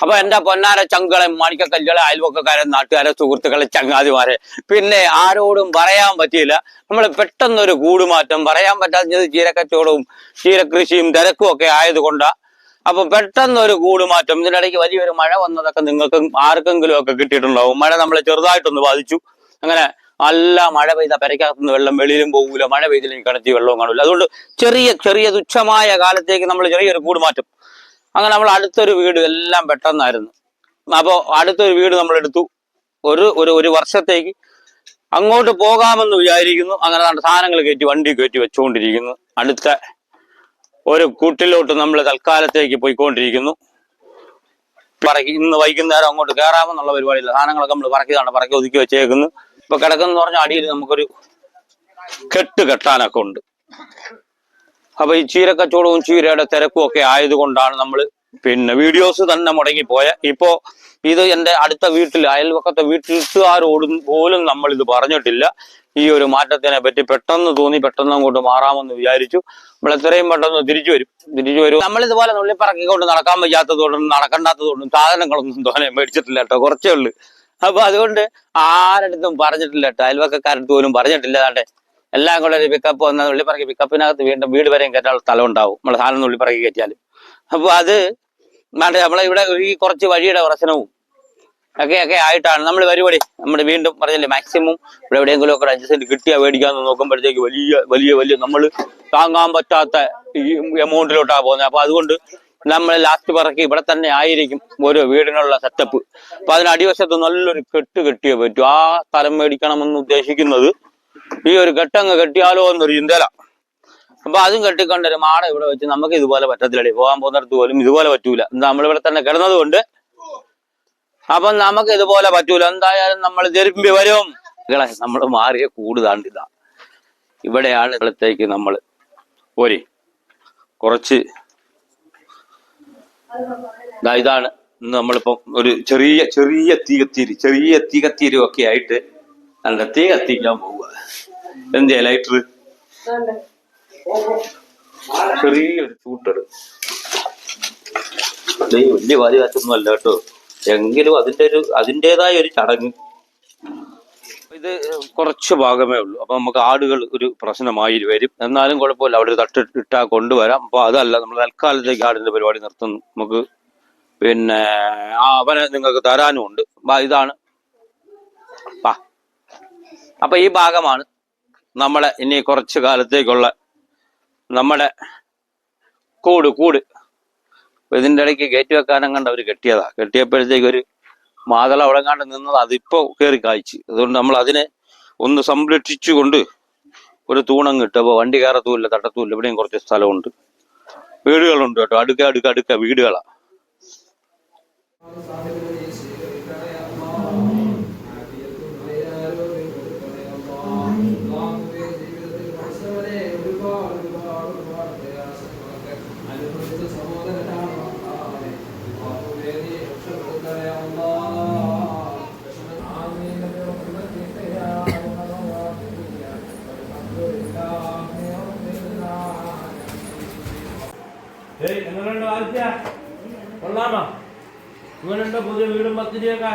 അപ്പൊ എന്റെ പൊന്നാര ചങ്കളെ മാണിക്കക്കല്ലുകളെ അയൽവക്കക്കാരെ നാട്ടുകാരെ സുഹൃത്തുക്കളെ ചങ്ങാതിമാരെ പിന്നെ ആരോടും പറയാൻ പറ്റിയില്ല. നമ്മൾ പെട്ടെന്നൊരു കൂടുമാറ്റം പറയാൻ പറ്റാത്തത് ചീരക്കച്ചവടവും ചീരകൃഷിയും തിരക്കും ഒക്കെ ആയതുകൊണ്ടാ. അപ്പൊ പെട്ടെന്നൊരു കൂടുമാറ്റം. ഇതിനിടയ്ക്ക് വലിയൊരു മഴ വന്നതൊക്കെ നിങ്ങൾക്ക് ആർക്കെങ്കിലും ഒക്കെ കിട്ടിയിട്ടുണ്ടാവും. മഴ നമ്മളെ ചെറുതായിട്ടൊന്ന് ബാധിച്ചു. അങ്ങനെ നല്ല മഴ പെയ്ത പെരയ്ക്കകത്തുനിന്ന് വെള്ളം വെളിയിലും പോകൂല, മഴ പെയ്തില്ലെങ്കിൽ കിണറ്റി വെള്ളവും കാണില്ല. അതുകൊണ്ട് ചെറിയ തുച്ഛമായ കാലത്തേക്ക് നമ്മൾ ചെറിയൊരു കൂടുമാറ്റം. അങ്ങനെ നമ്മൾ അടുത്തൊരു വീട് എല്ലാം പെട്ടെന്നായിരുന്നു. അപ്പോൾ അടുത്തൊരു വീട് നമ്മൾ എടുത്തു. ഒരു വർഷത്തേക്ക് അങ്ങോട്ട് പോകാമെന്ന് വിചാരിക്കുന്നു. അങ്ങനെ സാധനങ്ങൾ വണ്ടി കയറ്റി വെച്ചുകൊണ്ടിരിക്കുന്നു. അടുത്ത ഒരു കൂട്ടിലോട്ട് നമ്മൾ തൽക്കാലത്തേക്ക് പോയിക്കൊണ്ടിരിക്കുന്നു. ഇന്ന് വൈകുന്നേരം അങ്ങോട്ട് കയറാമെന്നുള്ള പരിപാടിയില്ല. സാധനങ്ങളൊക്കെ നമ്മൾ പറക്കി ഒതുക്കി വെച്ചേക്കുന്നു. ഇപ്പൊ കിടക്കുന്ന പറഞ്ഞാൽ അടിയിൽ നമുക്കൊരു കെട്ടാനൊക്കെ ഉണ്ട്. അപ്പൊ ഈ ചീരക്കച്ചവടവും ചീരയുടെ തിരക്കും ഒക്കെ ആയതുകൊണ്ടാണ് നമ്മൾ പിന്നെ വീഡിയോസ് തന്നെ മുടങ്ങിപ്പോയ. ഇപ്പോ ഇത് എൻ്റെ അടുത്ത വീട്ടിൽ അയൽവക്കത്തെ വീട്ടുകാരോടും പോലും നമ്മൾ ഇത് പറഞ്ഞിട്ടില്ല. ഈ ഒരു മാറ്റത്തിനെ പറ്റി പെട്ടെന്ന് തോന്നി, പെട്ടെന്ന് അങ്ങോട്ട് മാറാമെന്ന് വിചാരിച്ചു. നമ്മൾ എത്രയും പെട്ടെന്ന് തിരിച്ചു വരും. നമ്മളിതുപോലെ നുള്ളിപ്പറക്കിക്കൊണ്ട് നടക്കാൻ വയ്യാത്തതുകൊണ്ടും നടക്കണ്ടാത്തതുകൊണ്ടും സാധനങ്ങളൊന്നും തോനെ മേടിച്ചിട്ടില്ല കേട്ടോ, കുറച്ചേ ഉള്ളു. അപ്പൊ അതുകൊണ്ട് ആരടുത്തും പറഞ്ഞിട്ടില്ല കേട്ടോ, അയൽവക്കക്കാരടുത്ത് പോലും പറഞ്ഞിട്ടില്ല. അതാട്ടെ എല്ലാം കൂടെ ഒരു പിക്കപ്പ് വന്ന നുള്ളിപ്പറക്കി പിക്കപ്പിനകത്ത് വീണ്ടും വീട് വരെയും കയറ്റാനുള്ള സ്ഥലം ഉണ്ടാവും നമ്മൾ സാധനം നുള്ളിപ്പറക്കി കയറ്റിയാലും. അപ്പൊ അത് നമ്മളെ ഇവിടെ ഈ കുറച്ച് വഴിയുടെ പ്രശ്നവും ഒക്കെ ആയിട്ടാണ് നമ്മൾ പരിപാടി. നമ്മൾ വീണ്ടും പറഞ്ഞില്ലേ, മാക്സിമം ഇവിടെ എവിടെയെങ്കിലും ഒക്കെ 5 സെന്റ് കിട്ടിയാൽ മേടിക്കാന്ന് നോക്കുമ്പോഴത്തേക്ക് വലിയ നമ്മൾ താങ്ങാൻ പറ്റാത്ത ഈ എമൗണ്ടിലോട്ടാണ് പോകുന്നത്. അപ്പൊ അതുകൊണ്ട് നമ്മൾ ലാസ്റ്റ് പറക്കി ഇവിടെ തന്നെ ആയിരിക്കും ഒരു വീടിനുള്ള സെറ്റപ്പ്. അപ്പൊ അതിന് അടിവശത്ത് നല്ലൊരു കെട്ടിയേ പറ്റൂ. ആ സ്ഥലം മേടിക്കണമെന്ന് ഉദ്ദേശിക്കുന്നത് ഈ ഒരു കെട്ടങ്ങ് കെട്ടിയാലോ എന്നൊരു ചിന്തല. അപ്പൊ അതും കെട്ടിക്കൊണ്ടൊരു മാട ഇവിടെ വെച്ച് നമുക്ക് ഇതുപോലെ പറ്റത്തില്ലടി, പോകാൻ പോകുന്നിടത്ത് പോലും ഇതുപോലെ പറ്റൂല. എന്താ നമ്മളിവിടെ തന്നെ കിടന്നത് കൊണ്ട് അപ്പൊ നമുക്ക് ഇതുപോലെ പറ്റൂല. എന്തായാലും നമ്മൾ തിരുമ്പി വരും. നമ്മൾ മാറിയ കൂടുതലാണ്ടിതാ. ഇവിടെയാണ് ഇടത്തേക്ക് നമ്മൾ കുറച്ച് ഇതാണ് ഇന്ന് നമ്മളിപ്പം ഒരു ചെറിയ തീകത്തീരും ഒക്കെ ആയിട്ട് നല്ല തീ കത്തിക്കാൻ പോവുക. എന്തിയാ ലൈറ്റർ ചെറിയൊരു ചൂട്ടട് വലിയ വാരി കാറ്റൊന്നും അല്ല കേട്ടോ, എങ്കിലും അതിൻ്റെതായ ഒരു ചടങ്ങ്. ഇത് കുറച്ച് ഭാഗമേ ഉള്ളൂ. അപ്പൊ നമുക്ക് ആടുകൾ ഒരു പ്രശ്നമായി വരും. എന്നാലും കുഴപ്പമില്ല, അവിടെ തട്ടിട്ടാ കൊണ്ടുവരാം. അപ്പൊ അതല്ല, നമ്മൾ തൽക്കാലത്തേക്ക് ആടിന്റെ പരിപാടി നിർത്തുന്നു. നമുക്ക് പിന്നെ അവനെ നിങ്ങൾക്ക് തരാനും ഉണ്ട്. ഇതാണ് അപ്പൊ ഈ ഭാഗമാണ് നമ്മളെ ഇനി കുറച്ച് കാലത്തേക്കുള്ള നമ്മുടെ കൂട്. ഇതിന്റെ ഇടയ്ക്ക് കയറ്റി വെക്കാനും കണ്ട് അവർ കെട്ടിയപ്പോഴത്തേക്ക് ഒരു മാതള അവിടെ കണ്ട് നിന്നത് അതിപ്പോ കയറി കായ്ച്ചു. അതുകൊണ്ട് നമ്മൾ അതിനെ ഒന്ന് സംരക്ഷിച്ചുകൊണ്ട് ഒരു തൂണം കിട്ടും. അപ്പൊ വണ്ടി കയറത്തുമില്ല, തട്ടത്തുമില്ല. ഇവിടെയും കുറച്ച് സ്ഥലമുണ്ട്, വീടുകളുണ്ട് കേട്ടോ, അടുക്ക വീടുകളാ. എങ്ങനെയുണ്ടോ ആദ്യ കൊള്ളാമോ? ഇവനുണ്ടോ പുതിയ വീടും പത്തിരിയൊക്കെ?